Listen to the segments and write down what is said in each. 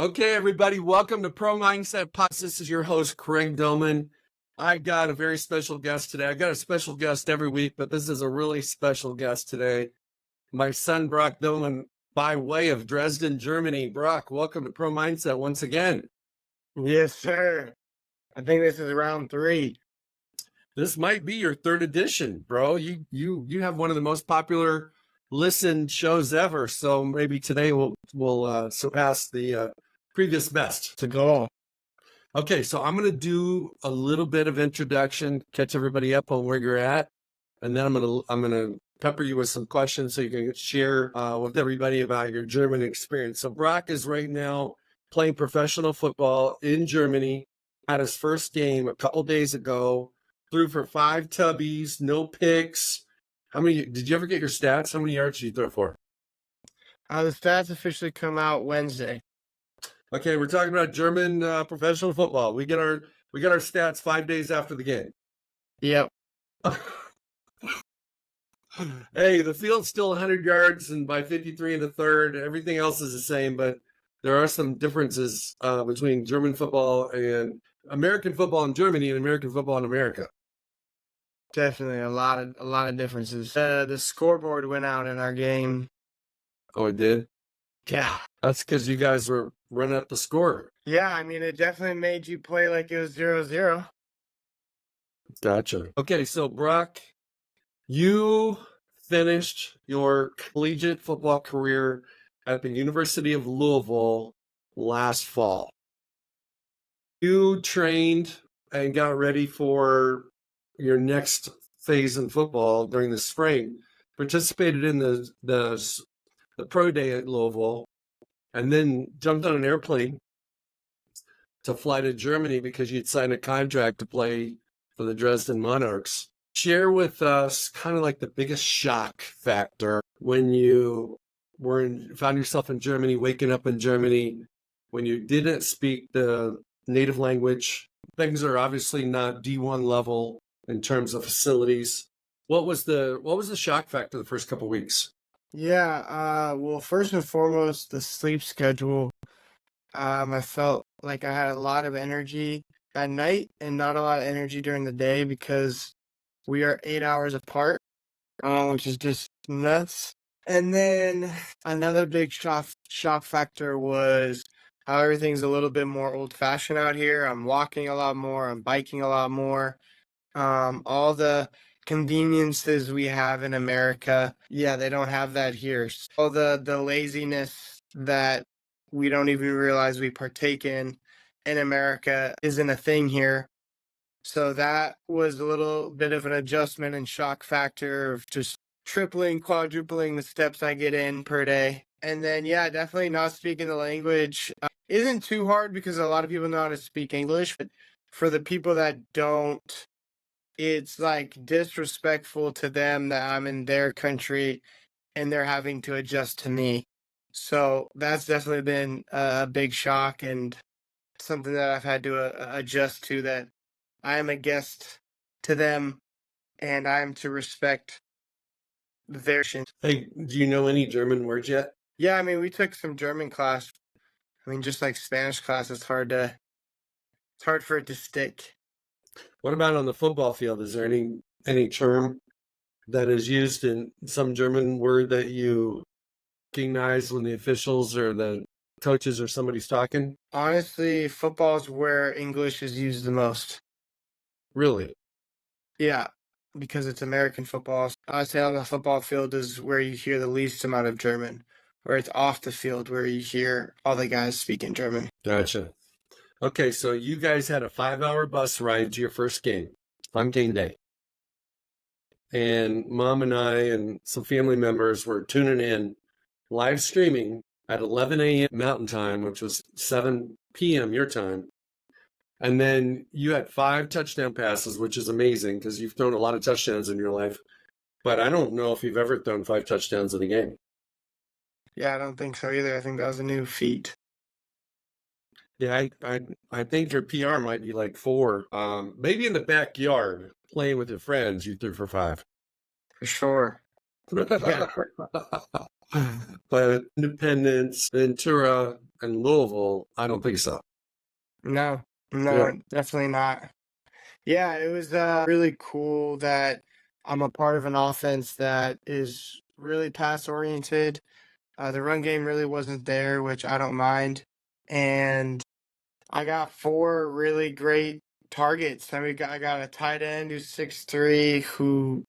Okay, everybody, welcome to Pro Mindset Podcast. This is your host, Craig Domann. I got a very special guest today. I got a special guest every week, but this is a really special guest today. My son, Brock Domann, by way of Dresden, Germany. Brock, welcome to Pro Mindset once again. Yes, sir. I think this is round 3. This might be your 3rd edition, bro. You have one of the most popular listened shows ever. So maybe today we'll surpass the previous best. It's a goal. Okay, so I'm going to do a little bit of introduction, catch everybody up on where you're at, and then I'm gonna pepper you with some questions so you can share with everybody about your German experience. So Brock is right now playing professional football in Germany. Had his first game a couple days ago. Threw for 5 tubbies, no picks. How many? Did you ever get your stats? How many yards did you throw for? The stats officially come out Wednesday. Okay, we're talking about German professional football. We get our stats 5 days after the game. Yep. Hey, the field's still 100 yards, and by 53 in the third, everything else is the same, but there are some differences between German football and American football in Germany and American football in America. Definitely a lot of differences. The scoreboard went out in our game. Oh, it did? Yeah. That's because you guys were running up the score. Yeah, I mean, it definitely made you play like it was 0-0. Gotcha. Okay, so Brock, you finished your collegiate football career at the University of Louisville last fall. You trained and got ready for your next phase in football during the spring, participated in the pro day at Louisville, and then jumped on an airplane to fly to Germany because you'd signed a contract to play for the Dresden Monarchs. Share with us kind of like the biggest shock factor when you found yourself in Germany, waking up in Germany, when you didn't speak the native language. Things are obviously not D1 level in terms of facilities. What was the shock factor the first couple of weeks? Yeah, well, first and foremost, the sleep schedule. I felt like I had a lot of energy at night and not a lot of energy during the day because we are 8 hours apart, which is just nuts. And then another big shock factor was how everything's a little bit more old-fashioned out here. I'm walking a lot more. I'm biking a lot more. All the conveniences we have in America, yeah, they don't have that here. All the laziness that we don't even realize we partake in America isn't a thing here. So that was a little bit of an adjustment and shock factor of just tripling, quadrupling the steps I get in per day. And then, yeah, definitely not speaking the language isn't too hard because a lot of people know how to speak English. But for the people that don't, it's like disrespectful to them that I'm in their country and they're having to adjust to me. So that's definitely been a big shock and something that I've had to adjust to, that I am a guest to them and I am to respect their. Hey, do you know any German words yet? Yeah, I mean, we took some German class. I mean, just like Spanish class, it's hard for it to stick. What about on the football field? Is there any term that is used in some German word that you recognize when the officials or the coaches or somebody's talking? Honestly, football is where English is used the most. Really? Yeah, because it's American football. I'd say on the football field is where you hear the least amount of German, where it's off the field where you hear all the guys speaking German. Gotcha. Okay, so you guys had a 5-hour bus ride to your first game on game day. And Mom and I and some family members were tuning in, live streaming at 11 a.m. Mountain Time, which was 7 p.m. your time. And then you had 5 touchdown passes, which is amazing because you've thrown a lot of touchdowns in your life. But I don't know if you've ever thrown 5 touchdowns in a game. Yeah, I don't think so either. I think that was a new feat. Yeah, I think your PR might be like 4. Maybe in the backyard, playing with your friends, you threw for 5. For sure. Yeah. But Independence, Ventura, and Louisville, I don't think so. No, Yeah. definitely not. Yeah, it was really cool that I'm a part of an offense that is really pass oriented. The run game really wasn't there, which I don't mind. And I got four really great targets. I got a tight end who's 6'3", who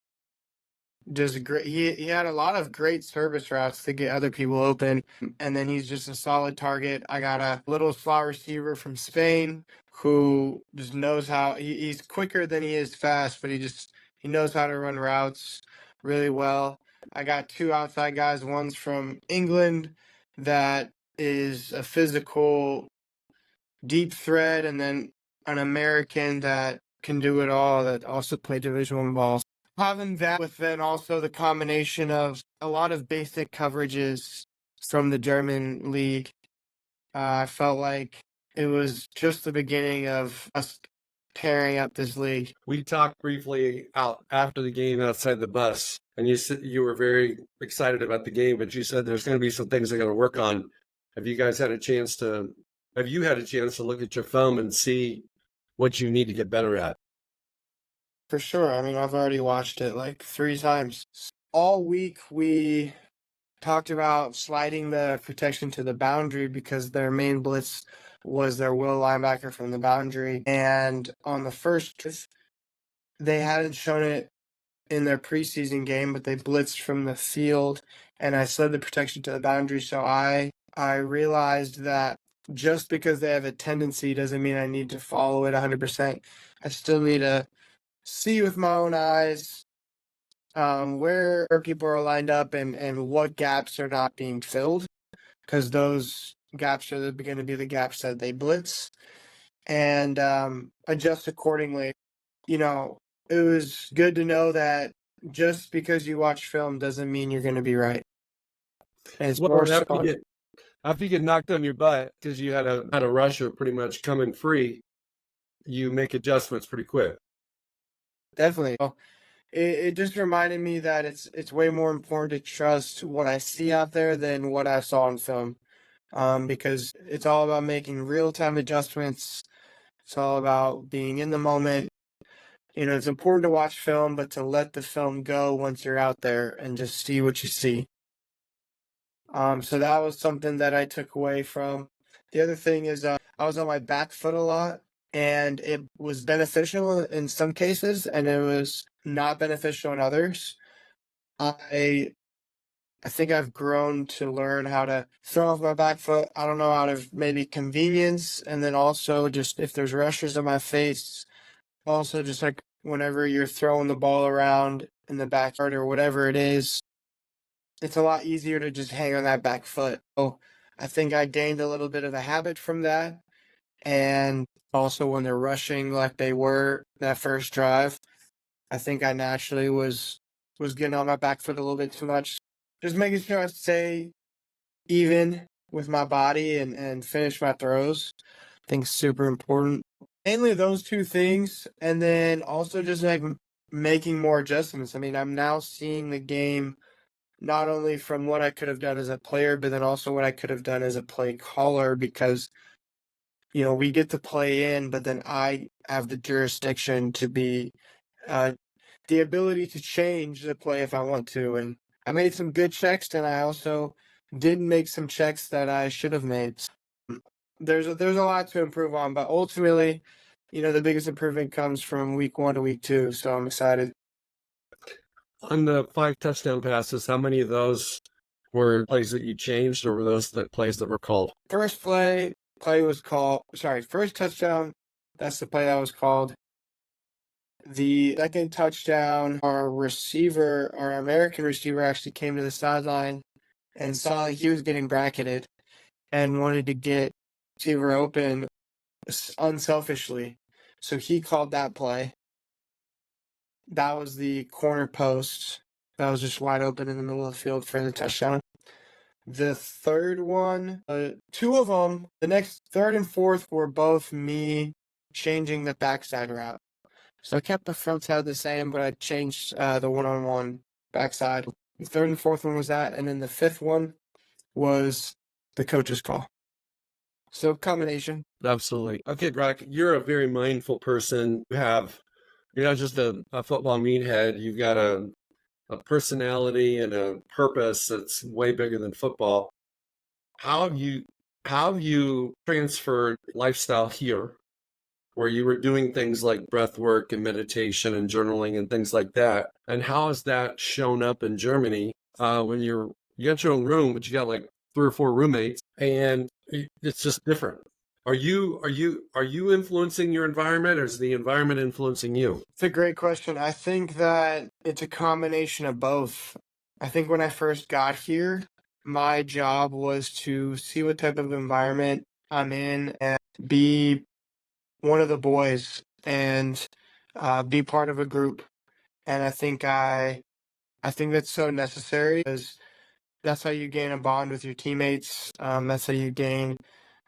does a great. He had a lot of great service routes to get other people open, and then he's just a solid target. I got a little slot receiver from Spain who just knows how. He's quicker than he is fast, but he knows how to run routes really well. I got two outside guys. One's from England that is a physical deep threat, and then an American that can do it all that also played Division I ball. Having that with then also the combination of a lot of basic coverages from the German league, I felt like it was just the beginning of us tearing up this league. We talked briefly out after the game outside the bus, and you said you were very excited about the game, but you said there's going to be some things I got to work on. Have you had a chance to look at your film and see what you need to get better at? For sure. I mean, I've already watched it like 3 times. All week we talked about sliding the protection to the boundary because their main blitz was their will linebacker from the boundary. And on the first, they hadn't shown it in their preseason game, but they blitzed from the field, and I slid the protection to the boundary. So I realized that just because they have a tendency doesn't mean I need to follow it 100%. I still need to see with my own eyes where people are lined up and what gaps are not being filled, because those gaps are going to be the gaps that they blitz, and adjust accordingly. You know, it was good to know that just because you watch film doesn't mean you're going to be right. And it's more so. After you get knocked on your butt because you had a rusher pretty much coming free, you make adjustments pretty quick. Definitely. It just reminded me that it's way more important to trust what I see out there than what I saw on film. Because it's all about making real-time adjustments. It's all about being in the moment. You know, it's important to watch film, but to let the film go once you're out there and just see what you see. So that was something that I took away from. The other thing is I was on my back foot a lot, and it was beneficial in some cases, and it was not beneficial in others. I think I've grown to learn how to throw off my back foot. I don't know, out of maybe convenience, and then also just if there's rushers in my face, also just like whenever you're throwing the ball around in the backyard or whatever it is, it's a lot easier to just hang on that back foot. So I think I gained a little bit of a habit from that. And also when they're rushing like they were that first drive, I think I naturally was getting on my back foot a little bit too much. Just making sure I stay even with my body and finish my throws. I think is super important. Mainly those two things, and then also just like making more adjustments. I mean, I'm now seeing the game not only from what I could have done as a player, but then also what I could have done as a play caller, because, you know, we get to play in, but then I have the jurisdiction to be, the ability to change the play if I want to. And I made some good checks, and I also didn't make some checks that I should have made. There's a lot to improve on, but ultimately, you know, the biggest improvement comes from week 1 to week 2. So I'm excited. On the 5 touchdown passes, how many of those were plays that you changed, or were those the plays that were called? First touchdown, that's the play that was called. The second touchdown, our American receiver actually came to the sideline and saw he was getting bracketed and wanted to get receiver open unselfishly. So he called that play. That was the corner post that was just wide open in the middle of the field for the touchdown. The third one, 2 of them, the next third and fourth were both me changing the backside route. So I kept the front side the same, but I changed the one-on-one backside. The third and fourth one was that, and then the fifth one was the coach's call. So combination. Absolutely. Okay, Brock, you're a very mindful person. You're not just a football meathead. You've got a personality and a purpose that's way bigger than football. How have you transferred lifestyle here, where you were doing things like breath work and meditation and journaling and things like that? And how has that shown up in Germany when you got your own room, but you got like 3 or 4 roommates, and it's just different? Are you influencing your environment, or is the environment influencing you? It's a great question. I think that it's a combination of both. I think when I first got here, my job was to see what type of environment I'm in and be one of the boys and be part of a group. And I think that's so necessary because that's how you gain a bond with your teammates. That's how you gain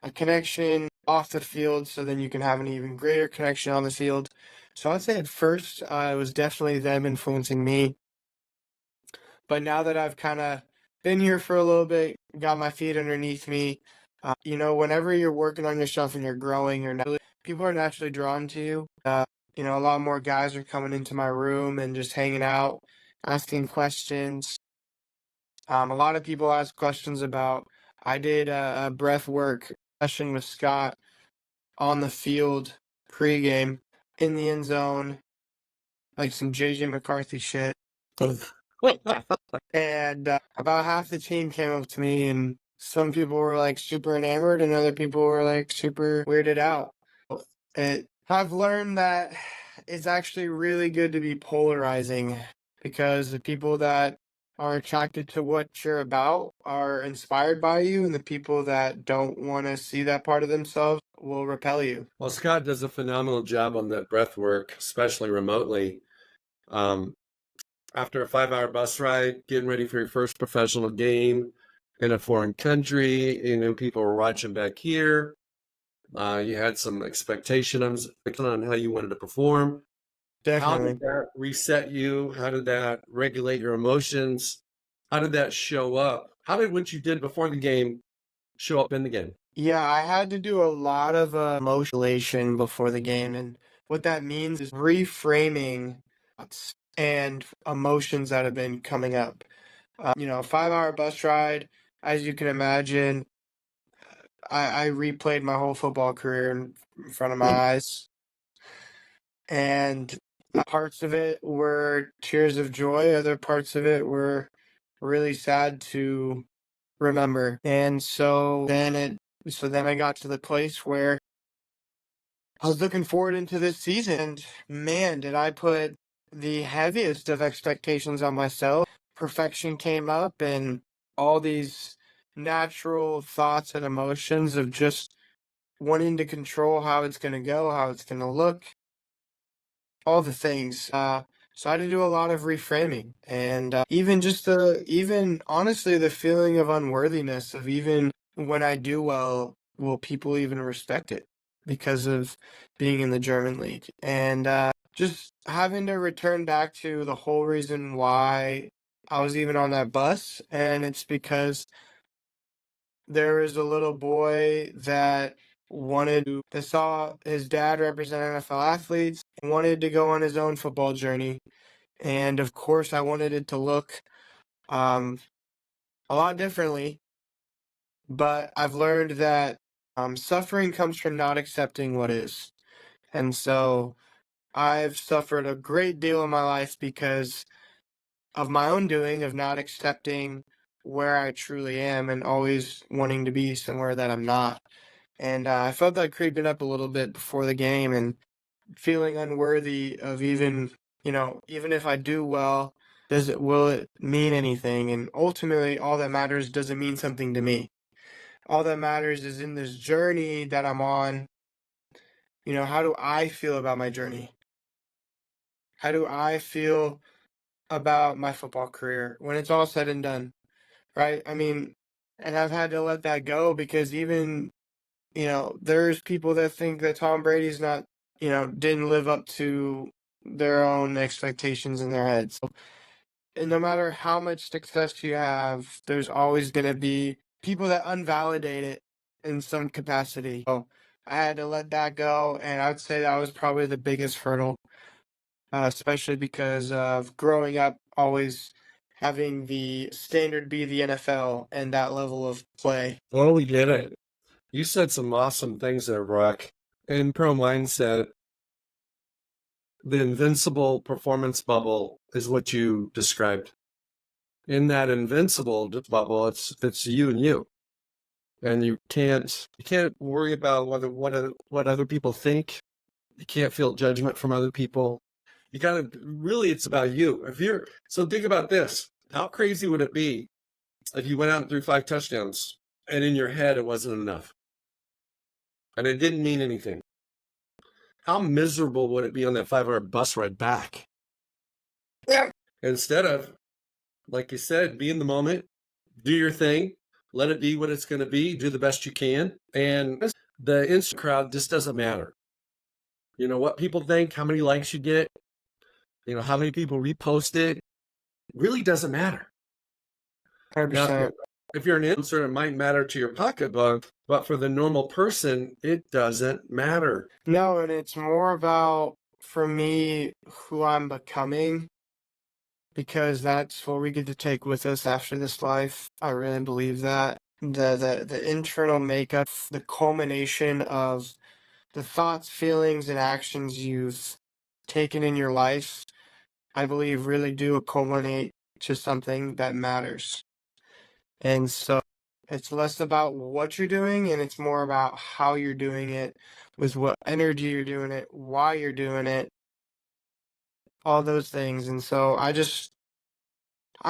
a connection off the field, so then you can have an even greater connection on the field. So I'd say at first, it was definitely them influencing me. But now that I've kind of been here for a little bit, got my feet underneath me, whenever you're working on yourself and you're growing, people are naturally drawn to you. A lot more guys are coming into my room and just hanging out, asking questions. A lot of people ask questions about. I did a breath work session with Scott on the field pregame in the end zone, like some JJ McCarthy shit. And about half the team came up to me, and some people were like super enamored, and other people were like super weirded out. I've learned that it's actually really good to be polarizing because the people that are attracted to what you're about are inspired by you, and the people that don't want to see that part of themselves will repel you. Well, Scott does a phenomenal job on that breath work, especially remotely. Um, After a 5-hour bus ride, getting ready for your first professional game in a foreign country, people were watching back here. You had some expectations on how you wanted to perform. How Definitely. did that reset you? How did that regulate your emotions? How did that show up? How did what you did before the game show up in the game? Yeah, I had to do a lot of emotion before the game, and what that means is reframing thoughts and emotions that have been coming up. 5-hour bus ride, as you can imagine, I replayed my whole football career in front of my eyes, and parts of it were tears of joy, other parts of it were really sad to remember. And so then I got to the place where I was looking forward into this season, and man, did I put the heaviest of expectations on myself. Perfection came up, and all these natural thoughts and emotions of just wanting to control how it's going to go, how it's going to look, all the things. So I had to do a lot of reframing, and even honestly, the feeling of unworthiness of even when I do well, will people even respect it because of being in the German league? And just having to return back to the whole reason why I was even on that bus, and it's because there was a little boy that saw his dad represent NFL athletes and wanted to go on his own football journey. And of course, I wanted it to look um, a lot differently, but I've learned that suffering comes from not accepting what is. And so I've suffered a great deal in my life because of my own doing, of not accepting where I truly am and always wanting to be somewhere that I'm not. And I felt that creeping up a little bit before the game and feeling unworthy of even if I do well, will it mean anything? And ultimately, all that matters, does it mean something to me? All that matters is in this journey that I'm on, how do I feel about my journey? How do I feel about my football career when it's all said and done, right? I mean, and I've had to let that go because even there's people that think that Tom Brady's not, didn't live up to their own expectations in their heads. no matter how much success you have, there's always going to be people that unvalidate it in some capacity. So I had to let that go, and I would say that was probably the biggest hurdle, especially because of growing up always having the standard be the NFL and that level of play. Well, we get it. You said some awesome things there, Brock. In Pro Mindset, the invincible performance bubble is what you described. In that invincible bubble, it's you and you. And you can't worry about what other people think. You can't feel judgment from other people. You gotta really, it's about you. So think about this. How crazy would it be if you went out and threw 5 touchdowns and in your head it wasn't enough and it didn't mean anything? How miserable would it be on that 5-hour bus ride back? Yeah. Instead of, like you said, be in the moment, do your thing, let it be what it's going to be, do the best you can. And the Insta crowd just doesn't matter. You know, what people think, how many likes you get, you know, how many people repost it, really doesn't matter. 100%. Now, if you're an influencer, it might matter to your pocketbook, but for the normal person, it doesn't matter. No, and it's more about, for me, who I'm becoming, because that's what we get to take with us after this life. I really believe that. The internal makeup, the culmination of the thoughts, feelings, and actions you've taken in your life, I believe really do culminate to something that matters. And so it's less about what you're doing and it's more about how you're doing it, with what energy you're doing it, why you're doing it, all those things. And so I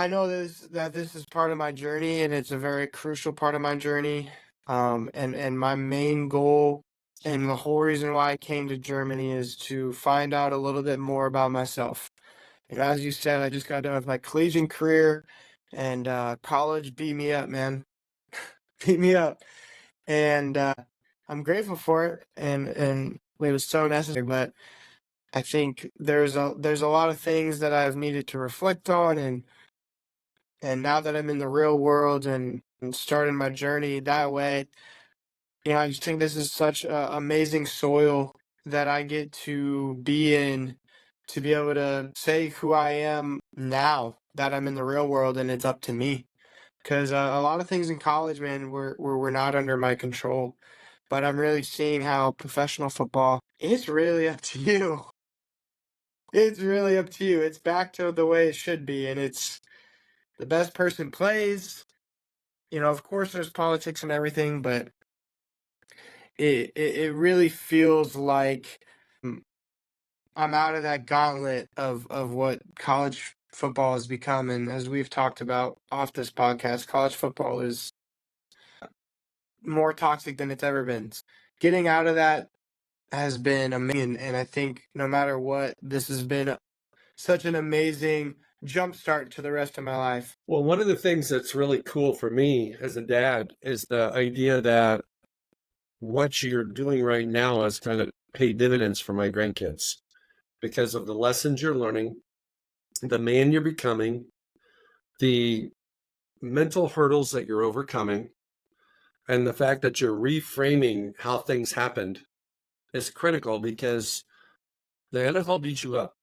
know that this is part of my journey and it's a very crucial part of my journey. And my main goal and the whole reason why I came to Germany is to find out a little bit more about myself. And as you said, I just got done with my collegiate career, and college beat me up, man. Beat me up. And I'm grateful for it, and it was so necessary. But I think there's a lot of things that I've needed to reflect on, and now that I'm in the real world and starting my journey that way, you know, I just think this is such amazing soil that I get to be in, to be able to say who I am now that I'm in the real world and it's up to me. Because a lot of things in college, man, were not under my control. But I'm really seeing how professional football, it's really up to you. It's really up to you. It's back to the way it should be. And it's the best person plays. You know, of course, there's politics and everything, but it really feels like mm, I'm out of that gauntlet of what college football has become. And as we've talked about off this podcast, college football is more toxic than it's ever been. Getting out of that has been amazing, and I think no matter what, this has been such an amazing jumpstart to the rest of my life. Well, one of the things that's really cool for me as a dad is the idea that what you're doing right now is kind of pay dividends for my grandkids because of the lessons you're learning, the man you're becoming, the mental hurdles that you're overcoming, and the fact that you're reframing how things happened is critical because the NFL beats you up.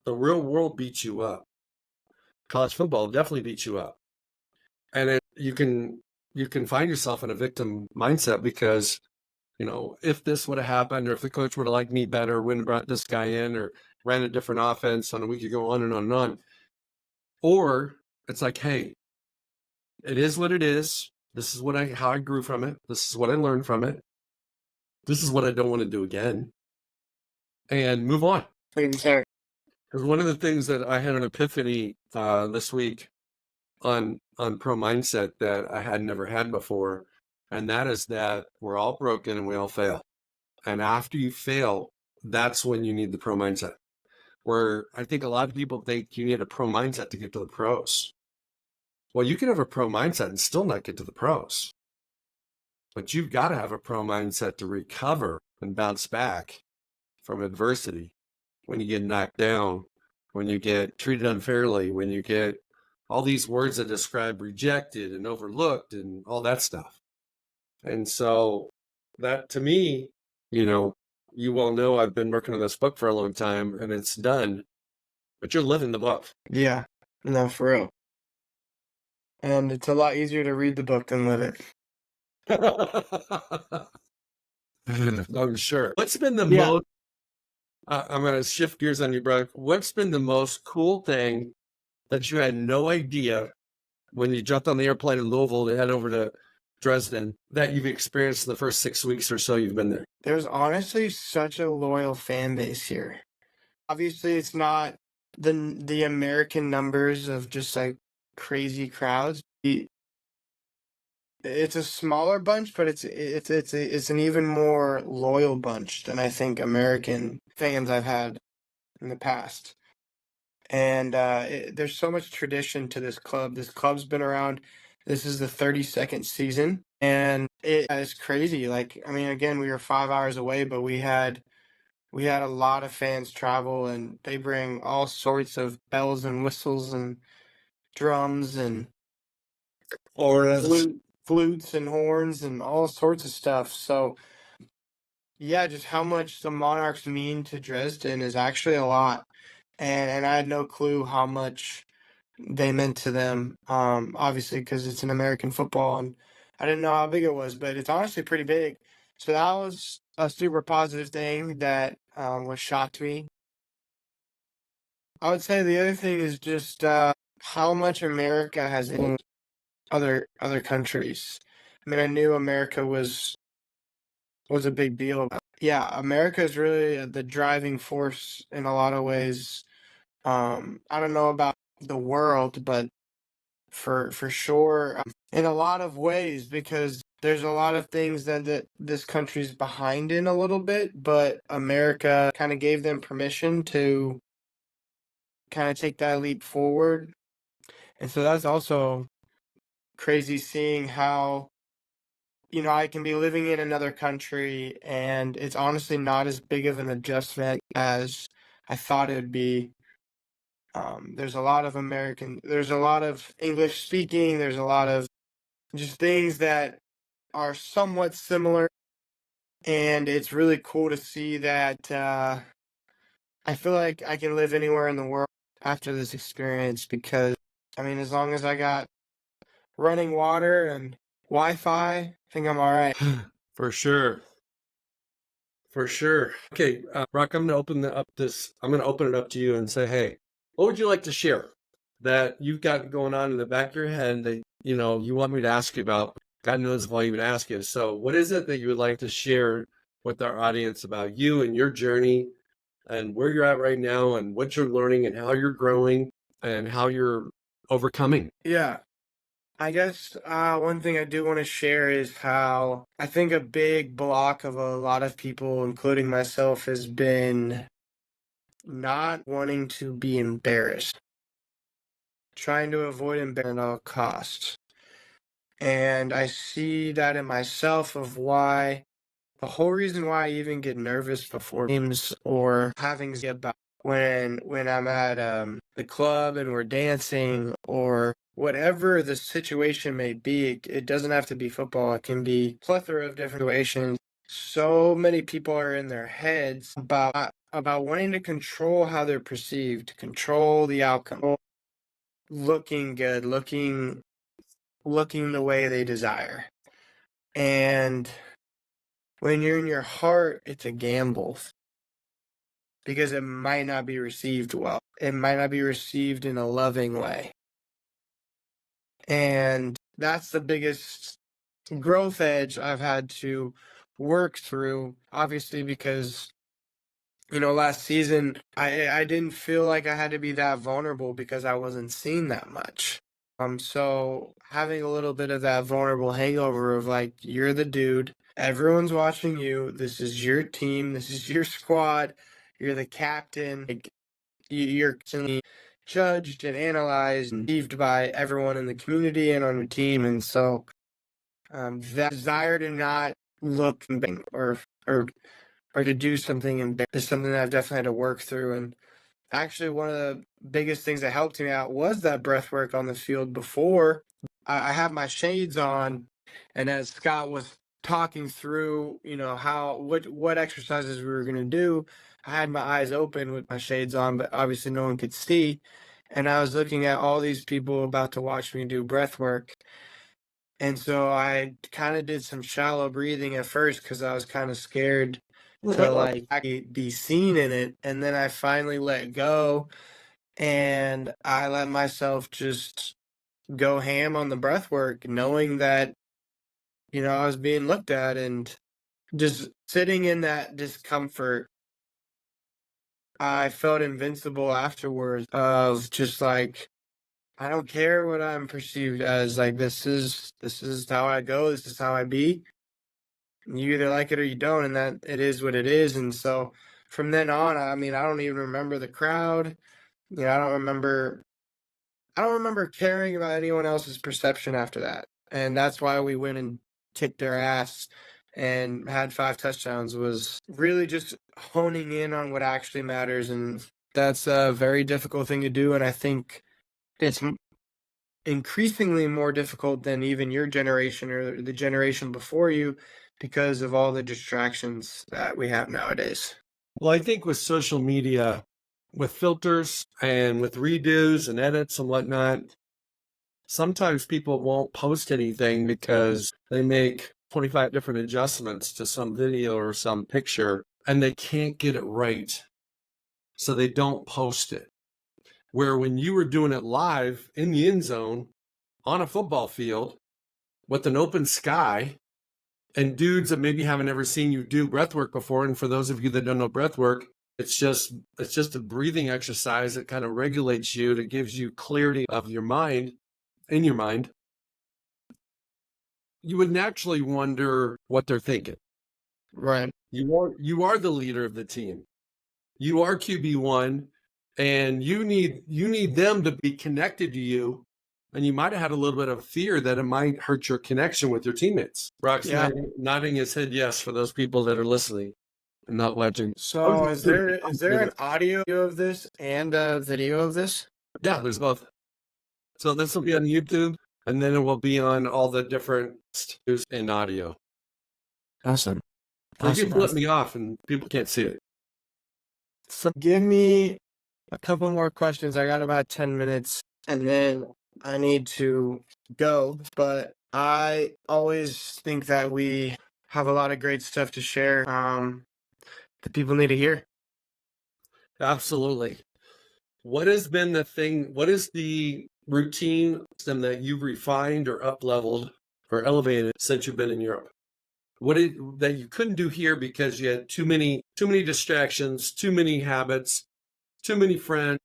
The real world beats you up. College football definitely beats you up. And you can find yourself in a victim mindset because, you know, if this would have happened, or if the coach would have liked me better, wouldn't have brought this guy in, or ran a different offense, and we could go on and on and on. Or it's like, hey, it is what it is. This is how I grew from it. This is what I learned from it. This is what I don't want to do again. And move on. Sure. Because one of the things that I had an epiphany this week on Pro Mindset that I had never had before, and that is that we're all broken and we all fail. And after you fail, that's when you need the Pro Mindset. Where I think a lot of people think you need a Pro Mindset to get to the pros. Well, you can have a Pro Mindset and still not get to the pros. But you've got to have a Pro Mindset to recover and bounce back from adversity when you get knocked down when you get treated unfairly, when you get all these words that describe rejected and overlooked and all that stuff. And so that, to me, you all know I've been working on this book for a long time and it's done, but you're living the book. Yeah, no, for real. And it's a lot easier to read the book than live it. I'm sure. What's been the Yeah. most, I'm going to shift gears on you, Brock. What's been the most cool thing that you had no idea when you jumped on the airplane in Louisville to head over to Dresden that you've experienced in the first 6 weeks or so you've been there? There's honestly such a loyal fan base here. Obviously, it's not the American numbers of just like crazy crowds. It's a smaller bunch, but it's an even more loyal bunch than I think American fans I've had in the past. And there's so much tradition to this club. This club's been around. This is the 32nd season, and it's crazy. Like, I mean, again, we were 5 hours away, but we had a lot of fans travel, and they bring all sorts of bells and whistles and drums and flutes and horns and all sorts of stuff. So yeah, just how much the Monarchs mean to Dresden is actually a lot. And I had no clue how much they meant to them, obviously, because it's an American football, and I didn't know how big it was, but it's honestly pretty big. So that was a super positive thing that was shocked me. I would say the other thing is just how much America has influenced other countries. I mean, I knew America was a big deal. Yeah, America is really the driving force in a lot of ways. I don't know about the world, but for sure, in a lot of ways, because there's a lot of things that this country's behind in a little bit, but America kind of gave them permission to kind of take that leap forward. And so that's also crazy seeing how, I can be living in another country and it's honestly not as big of an adjustment as I thought it would be. There's a lot of English speaking, there's a lot of just things that are somewhat similar. And it's really cool to see that I feel like I can live anywhere in the world after this experience because, I mean, as long as I got running water and Wi-Fi, I think I'm all right. For sure. For sure. Okay, Brock, I'm going to open it up to you and say, hey, what would you like to share that you've got going on in the back of your head that, you want me to ask you about? God knows if I'll even ask you. So what is it that you would like to share with our audience about you and your journey and where you're at right now and what you're learning and how you're growing and how you're overcoming? Yeah. I guess one thing I do want to share is how I think a big block of a lot of people, including myself, has been not wanting to be embarrassed, trying to avoid embarrassment at all costs. And I see that in myself of why the whole reason why I even get nervous before games or having about when I'm at the club and we're dancing or whatever the situation may be. It doesn't have to be football. It can be a plethora of different situations. So many people are in their heads about wanting to control how they're perceived, control the outcome, looking good, looking the way they desire. And when you're in your heart, it's a gamble because it might not be received well. It might not be received in a loving way. And that's the biggest growth edge I've had to work through, obviously, because, last season, I didn't feel like I had to be that vulnerable because I wasn't seen that much. So having a little bit of that vulnerable hangover of like, you're the dude, everyone's watching you, this is your team, this is your squad, you're the captain, like, you're constantly judged and analyzed and perceived by everyone in the community and on the team. And so that desire to not look or to do something is something that I've definitely had to work through. And actually one of the biggest things that helped me out was that breath work on the field before. I have my shades on, and as Scott was talking through, what exercises we were going to do, I had my eyes open with my shades on, but obviously no one could see. And I was looking at all these people about to watch me do breath work. And so I kind of did some shallow breathing at first because I was kind of scared to like actually be seen in it. And then I finally let go and I let myself just go ham on the breath work, knowing that, I was being looked at, and just sitting in that discomfort. I felt invincible afterwards of just like, I don't care what I'm perceived as. Like, this is how I go. This is how I be. You either like it or you don't, and that it is what it is. And so from then on, I mean, I don't even remember the crowd. I don't remember caring about anyone else's perception after that. And that's why we went and kicked their ass and had 5 touchdowns, was really just honing in on what actually matters. And that's a very difficult thing to do. And I think it's increasingly more difficult than even your generation or the generation before you because of all the distractions that we have nowadays. Well, I think with social media, with filters and with redos and edits and whatnot, sometimes people won't post anything because they make 25 different adjustments to some video or some picture and they can't get it right. So they don't post it. Where when you were doing it live in the end zone on a football field with an open sky and dudes that maybe haven't ever seen you do breath work before, and for those of you that don't know breath work, it's just a breathing exercise that kind of regulates you, that gives you clarity of your mind, in your mind. You would naturally wonder what they're thinking. Right. You are the leader of the team. You are QB1, and you need them to be connected to you. And you might have had a little bit of fear that it might hurt your connection with your teammates. Brock's nodding his head yes for those people that are listening and not watching. So is there an audio of this and a video of this? Yeah, there's both. So this will be on YouTube, and then it will be on all the different news and audio. Awesome. So you flip me off, and people can't see it. So give me a couple more questions. I got about 10 minutes, and then I need to go. But I always think that we have a lot of great stuff to share that people need to hear. Absolutely. What has been the thing? What is the routine system that you've refined or up-leveled or elevated since you've been in Europe? That you couldn't do here because you had too many distractions, too many habits, too many friends,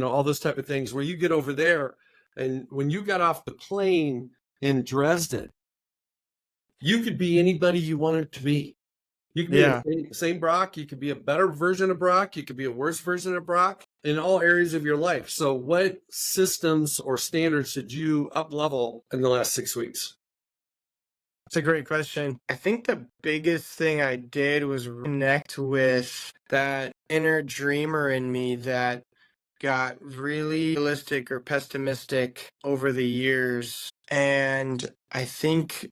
all those type of things, where you get over there and when you got off the plane in Dresden, you could be anybody you wanted to be. You could be the same Brock. You could be a better version of Brock. You could be a worse version of Brock in all areas of your life. So what systems or standards did you up-level in the last 6 weeks? That's a great question. I think the biggest thing I did was connect with that inner dreamer in me that got really realistic or pessimistic over the years. And I think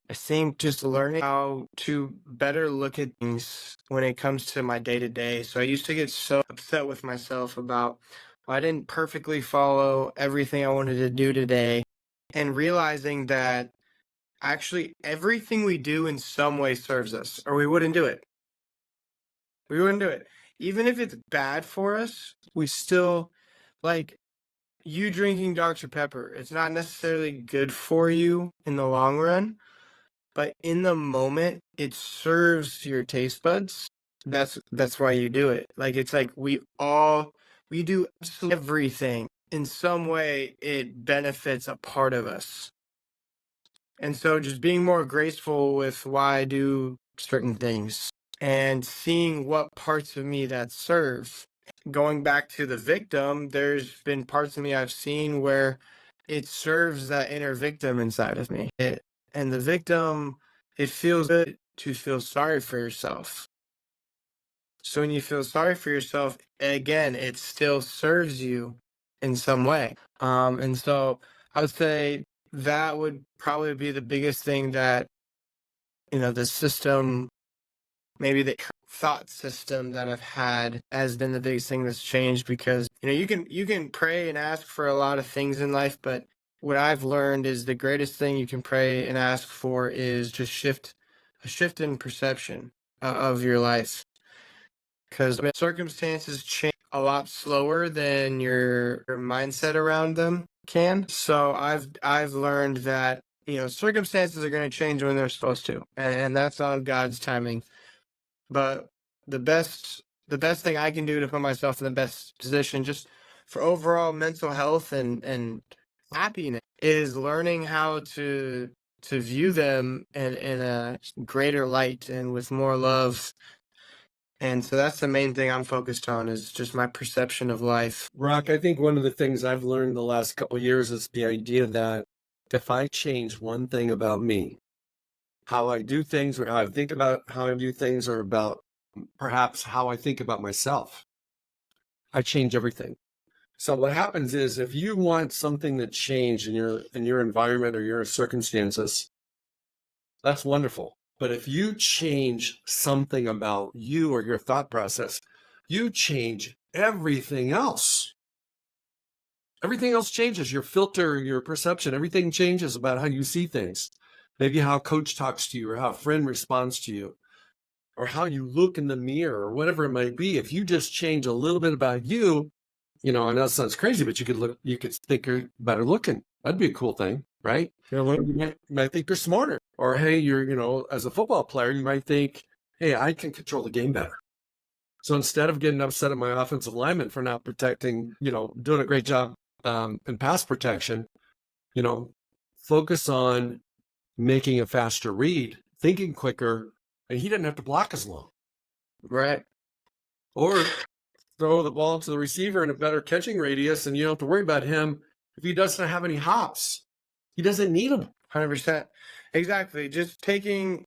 just learning how to better look at things when it comes to my day-to-day. So I used to get so upset with myself about, well, I didn't perfectly follow everything I wanted to do today, and realizing that actually everything we do in some way serves us, or we wouldn't do it. We wouldn't do it. Even if it's bad for us, we still, like, you drinking Dr. Pepper, it's not necessarily good for you in the long run, but in the moment, it serves your taste buds. That's why you do it. Like, it's like we do absolutely everything. In some way, it benefits a part of us. And so just being more graceful with why I do certain things and seeing what parts of me that serve. Going back to the victim, there's been parts of me I've seen where it serves that inner victim inside of me. And the victim, it feels good to feel sorry for yourself. So when you feel sorry for yourself, again, it still serves you in some way. And so I would say that would probably be the biggest thing that, the system, maybe the thought system that I've had has been the biggest thing that's changed because, you can pray and ask for a lot of things in life, but what I've learned is the greatest thing you can pray and ask for is just a shift in perception of your life. Because circumstances change a lot slower than your mindset around them can. So I've learned that circumstances are going to change when they're supposed to, and that's on God's timing. But the best thing I can do to put myself in the best position, just for overall mental health and happiness, is learning how to view them in a greater light and with more love. And so that's the main thing I'm focused on is just my perception of life. Brock, I think one of the things I've learned the last couple of years is the idea that if I change one thing about me, how I do things or how I think about how I do things or about perhaps how I think about myself, I change everything. So what happens is if you want something to change in your environment or your circumstances, that's wonderful. But if you change something about you or your thought process, you change everything else. Everything else changes. Your filter, your perception, everything changes about how you see things. Maybe how a coach talks to you or how a friend responds to you or how you look in the mirror or whatever it might be. If you just change a little bit about you, I know that sounds crazy, but you could think you're better looking. That'd be a cool thing, right? You might think you're smarter. Or, hey, as a football player, you might think, hey, I can control the game better. So instead of getting upset at my offensive lineman for not protecting, doing a great job in pass protection, focus on making a faster read, thinking quicker, and he didn't have to block as long. Right. Or throw the ball to the receiver in a better catching radius, and you don't have to worry about him if he doesn't have any hops. He doesn't need them. 100%. Exactly. Just taking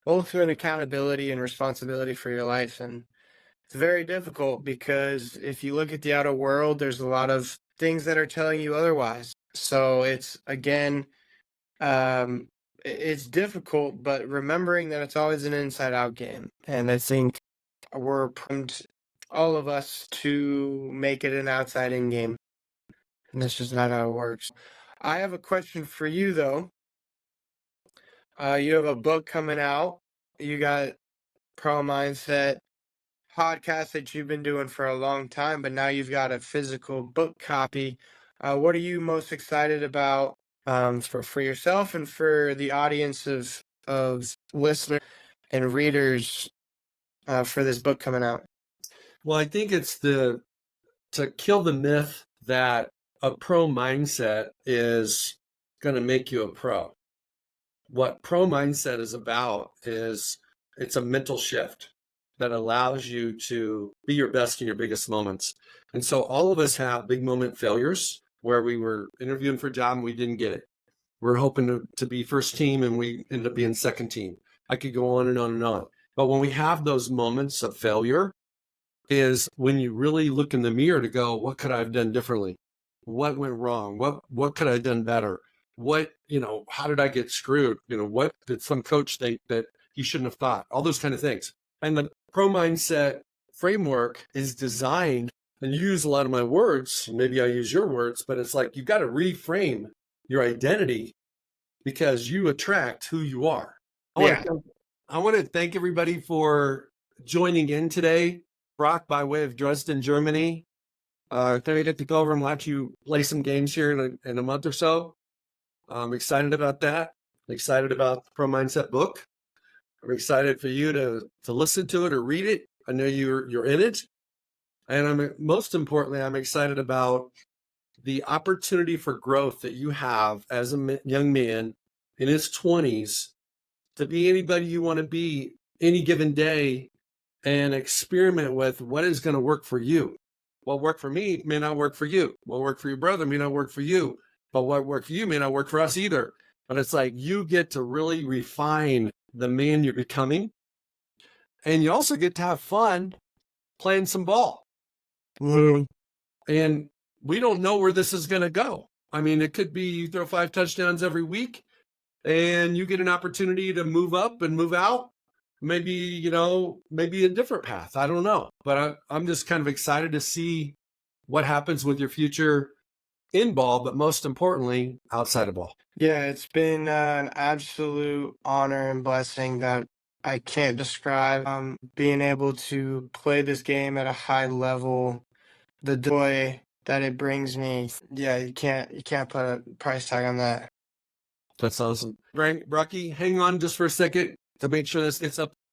ultimate accountability and responsibility for your life. And it's very difficult because if you look at the outer world, there's a lot of things that are telling you otherwise. So it's, again, it's difficult, but remembering that it's always an inside out game. And I think we're primed, all of us, to make it an outside in game. And that's just not how it works. I have a question for you, though. You have a book coming out. You got Pro Mindset podcast that you've been doing for a long time, but now you've got a physical book copy. What are you most excited about for yourself and for the audience of listeners and readers for this book coming out? Well, I think it's to kill the myth that a pro mindset is going to make you a pro. What pro mindset is about is it's a mental shift that allows you to be your best in your biggest moments. And so all of us have big moment failures where we were interviewing for a job and we didn't get it. We're hoping to be first team and we end up being second team. I could go on and on and on. But when we have those moments of failure is when you really look in the mirror to go, what could I have done differently? What went wrong? What could I have done better? How did I get screwed? What did some coach think that he shouldn't have thought? All those kind of things. And the pro mindset framework is designed, and you use a lot of my words, maybe I use your words, but it's like, you've got to reframe your identity because you attract who you are. I want to thank everybody for joining in today. Brock, by way of Dresden, Germany. I get to go over and let you play some games here in a month or so. I'm excited about that. I'm excited about the Pro Mindset book. I'm excited for you to listen to it or read it. I know you're in it. And most importantly, I'm excited about the opportunity for growth that you have as a young man in his 20s to be anybody you want to be any given day and experiment with what is going to work for you. What worked for me may not work for you. What worked for your brother may not work for you. But what worked for you may not work for us either. But it's like you get to really refine the man you're becoming. And you also get to have fun playing some ball. Literally. And we don't know where this is going to go. I mean, it could be you throw 5 touchdowns every week and you get an opportunity to move up and move out. Maybe, maybe a different path. I don't know. But I'm just kind of excited to see what happens with your future in ball, but most importantly, outside of ball. Yeah, it's been an absolute honor and blessing that I can't describe. Being able to play this game at a high level, the joy that it brings me. Yeah, you can't put a price tag on that. That's awesome. Brocky, hang on just for a second to make sure this gets up